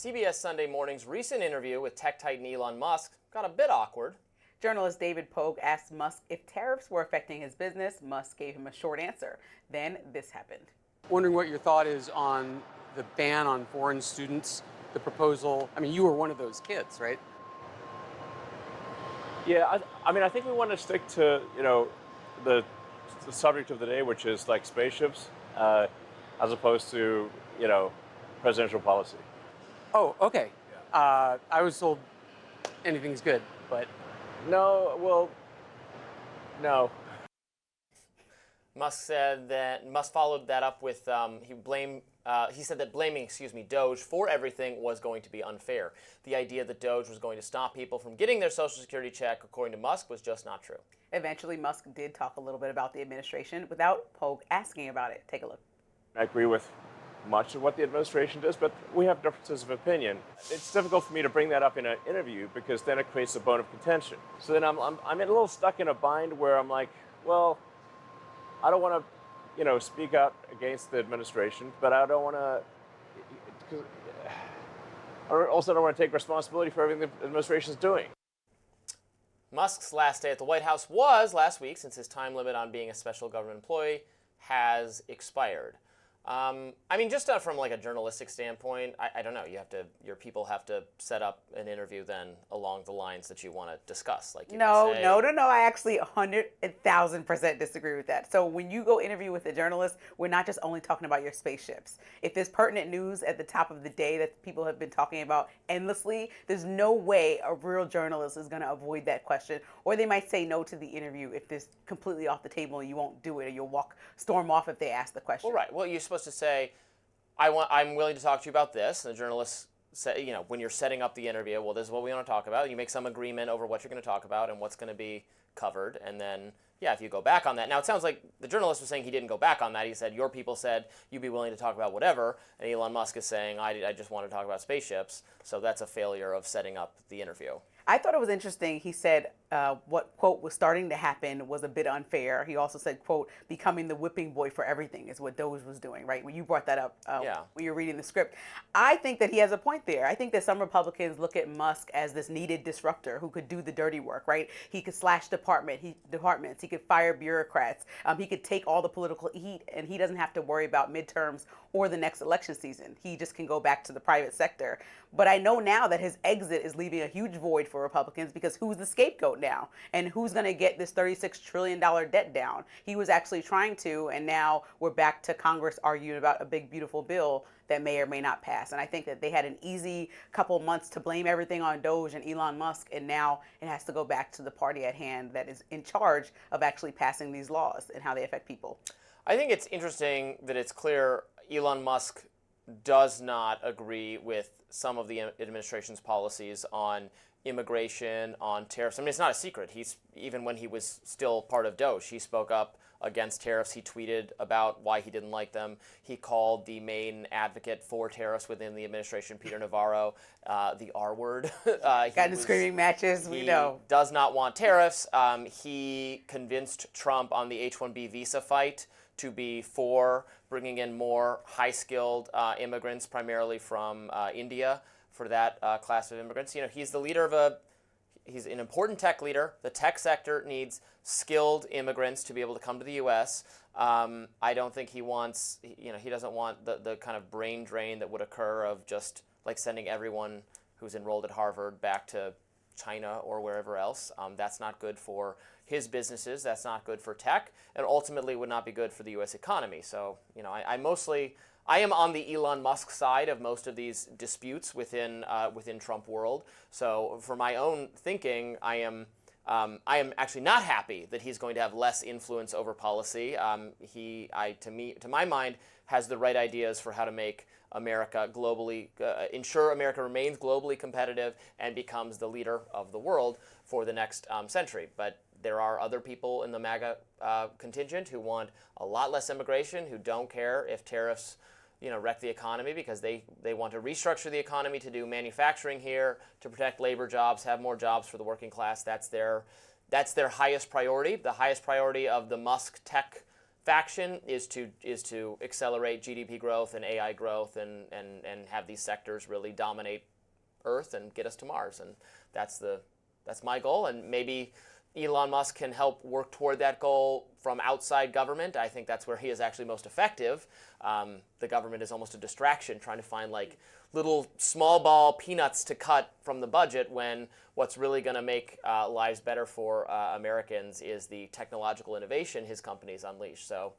CBS Sunday Morning's recent interview with tech titan Elon Musk got a bit awkward. Journalist David Pogue asked Musk if tariffs were affecting his business. Musk gave him a short answer. Then this happened. Wondering what your thought is on the ban on foreign students, the proposal. I mean, you were one of those kids, right? Yeah, I think we want to stick to, the subject of the day, which is like spaceships, as opposed to, presidential policy. Oh, okay. Yeah. I was told anything's good, but... No. Musk followed that up with he said that blaming Doge for everything was going to be unfair. The idea that Doge was going to stop people from getting their Social Security check, according to Musk, was just not true. Eventually, Musk did talk a little bit about the administration without Pogue asking about it. Take a look. I agree with much of what the administration does, but we have differences of opinion. It's difficult for me to bring that up in an interview because then it creates a bone of contention. So then I'm a little stuck in a bind where I'm like, well, I don't want to, speak out against the administration, but I don't want to. I also don't want to take responsibility for everything the administration is doing. Musk's last day at the White House was last week, since his time limit on being a special government employee has expired. Just from like a journalistic standpoint, I don't know. Your people have to set up an interview then along the lines that you want to discuss. Like No. I actually 100,000% disagree with that. So when you go interview with a journalist, we're not just only talking about your spaceships. If there's pertinent news at the top of the day that people have been talking about endlessly, there's no way a real journalist is going to avoid that question. Or they might say no to the interview if it's completely off the table and you won't do it, or you'll storm off if they ask the question. Well, right. Well, you're supposed to say, I'm willing to talk to you about this. And the journalist say, when you're setting up the interview, well, this is what we want to talk about. You make some agreement over what you're going to talk about and what's going to be covered. And then, if you go back on that. Now, it sounds like the journalist was saying he didn't go back on that. He said, your people said you'd be willing to talk about whatever. And Elon Musk is saying, I just want to talk about spaceships. So that's a failure of setting up the interview. I thought it was interesting. He said what, quote, was starting to happen was a bit unfair. He also said, quote, becoming the whipping boy for everything is what Doge was doing, right? When you brought that up when you were reading the script. I think that he has a point there. I think that some Republicans look at Musk as this needed disruptor who could do the dirty work, right? He could slash departments. He could fire bureaucrats. He could take all the political heat, and he doesn't have to worry about midterms or the next election season. He just can go back to the private sector. But I know now that his exit is leaving a huge void for Republicans, because who's the scapegoat now? And who's going to get this $36 trillion debt down? He was actually trying to, and now we're back to Congress arguing about a big, beautiful bill that may or may not pass. And I think that they had an easy couple months to blame everything on Doge and Elon Musk, and now it has to go back to the party at hand that is in charge of actually passing these laws and how they affect people. I think it's interesting that it's clear Elon Musk does not agree with some of the administration's policies on immigration, on tariffs. It's not a secret. Even when he was still part of Doge, he spoke up against tariffs. He tweeted about why he didn't like them. He called the main advocate for tariffs within the administration, Peter Navarro, the R word. Got into screaming matches, we know. He does not want tariffs. He convinced Trump on the H-1B visa fight to be for bringing in more high-skilled immigrants, primarily from India, for that class of immigrants. He's the leader he's an important tech leader. The tech sector needs skilled immigrants to be able to come to the U.S. I don't think he wants, he doesn't want the kind of brain drain that would occur of just like sending everyone who's enrolled at Harvard back to China or wherever else. That's not good for his businesses. That's not good for tech, and ultimately would not be good for the U.S. economy. So, I am on the Elon Musk side of most of these disputes within Trump world. So for my own thinking, I am actually not happy that he's going to have less influence over policy. To my mind, has the right ideas for how to make America globally, ensure America remains globally competitive and becomes the leader of the world for the next century. But there are other people in the MAGA contingent who want a lot less immigration, who don't care if tariffs wreck the economy, because they want to restructure the economy to do manufacturing here, to protect labor jobs, have more jobs for the working class. That's their highest priority. The highest priority of the Musk tech faction is to accelerate GDP growth and AI growth and have these sectors really dominate Earth and get us to Mars. And that's my goal. And maybe Elon Musk can help work toward that goal from outside government. I think that's where he is actually most effective. The government is almost a distraction, trying to find like little small ball peanuts to cut from the budget when what's really going to make lives better for Americans is the technological innovation his companies unleash. So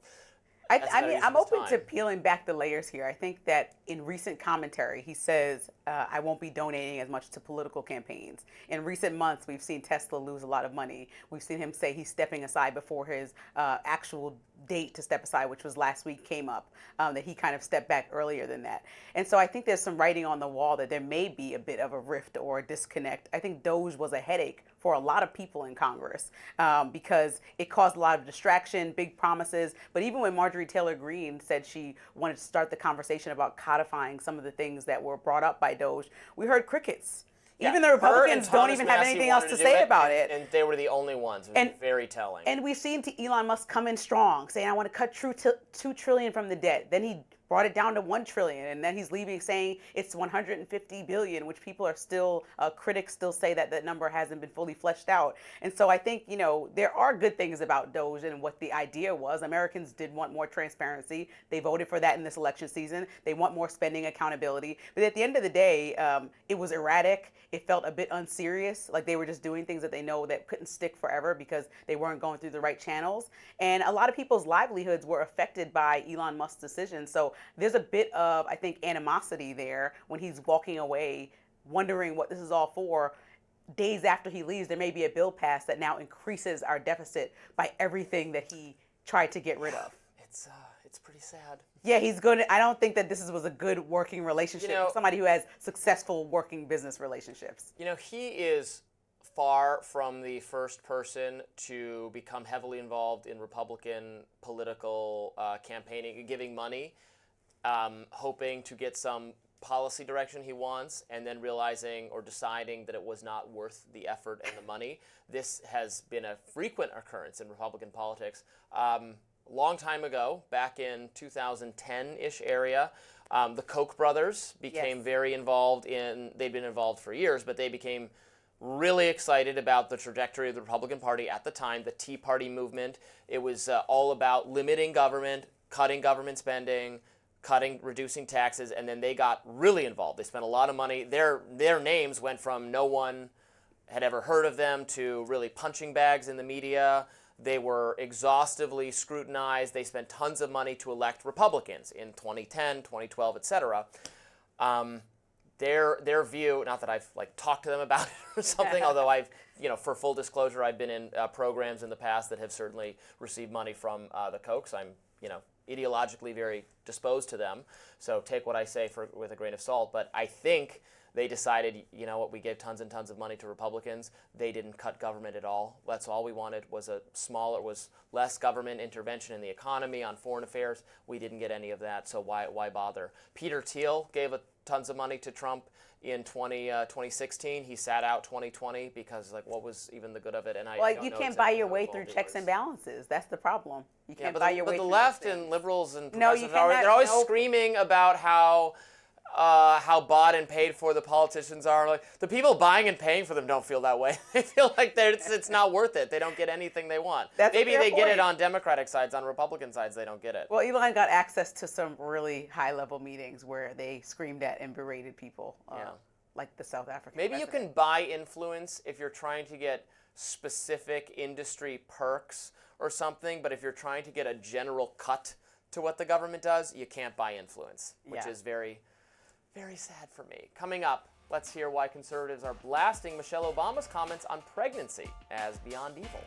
I mean, I'm open to peeling back the layers here. I think that in recent commentary, he says, I won't be donating as much to political campaigns. In recent months, we've seen Tesla lose a lot of money. We've seen him say he's stepping aside before his actual date to step aside, which was last week, came up, that he kind of stepped back earlier than that. And so I think there's some writing on the wall that there may be a bit of a rift or a disconnect. I think Doge was a headache for a lot of people in Congress because it caused a lot of distraction, big promises. But even when Marjorie Taylor Greene said she wanted to start the conversation about codifying some of the things that were brought up by Doge, we heard crickets. Yeah, even the Republicans don't even have anything else to say about it. And they were the only ones. It was very telling. And we've seen Elon Musk come in strong, saying, I want to cut $2 trillion from the debt. Then he brought it down to $1 trillion, and then he's leaving saying it's $150 billion, which people are still, critics still say that number hasn't been fully fleshed out. And so I think, there are good things about Doge and what the idea was. Americans did want more transparency. They voted for that in this election season. They want more spending accountability. But at the end of the day, it was erratic. It felt a bit unserious, like they were just doing things that they know that couldn't stick forever because they weren't going through the right channels. And a lot of people's livelihoods were affected by Elon Musk's decision. So there's a bit of, I think, animosity there when he's walking away, wondering what this is all for. Days after he leaves, there may be a bill passed that now increases our deficit by everything that he tried to get rid of. It's pretty sad. Yeah, he's going to, I don't think that this was a good working relationship with somebody who has successful working business relationships. He is far from the first person to become heavily involved in Republican political campaigning, giving money, hoping to get some policy direction he wants, and then realizing or deciding that it was not worth the effort and the money. This has been a frequent occurrence in Republican politics. Long time ago, back in 2010-ish area, the Koch brothers became very involved they'd been involved for years, but they became really excited about the trajectory of the Republican Party at the time, the Tea Party movement. It was all about limiting government, cutting government spending, reducing taxes, and then they got really involved. They spent a lot of money. Their names went from no one had ever heard of them to really punching bags in the media. They were exhaustively scrutinized. They spent tons of money to elect Republicans in 2010, 2012, etc. Their view, not that I've talked to them about it or something, although I've, for full disclosure, I've been in programs in the past that have certainly received money from the Kochs. I'm, ideologically very disposed to them, so take what I say with a grain of salt. But I think they decided, we gave tons and tons of money to Republicans. They didn't cut government at all. That's all we wanted was less government intervention in the economy, on foreign affairs. We didn't get any of that, so why bother? Peter Thiel gave tons of money to Trump in 2016. He sat out 2020 because what was even the good of it? And you can't buy your way through checks and balances. That's the problem. You can't buy your way through. But the left and liberals and progressives they're always screaming about how bought and paid for the politicians are. The people buying and paying for them don't feel that way. They feel like it's not worth it. They don't get anything they want. Maybe they get it on Democratic sides. On Republican sides, they don't get it. Well, Elon got access to some really high-level meetings where they screamed at and berated people, like the South African Maybe president. you can buy influence if you're trying to get specific industry perks or something, but if you're trying to get a general cut to what the government does, you can't buy influence, which is very, very sad for me. Coming up, let's hear why conservatives are blasting Michelle Obama's comments on pregnancy as beyond evil.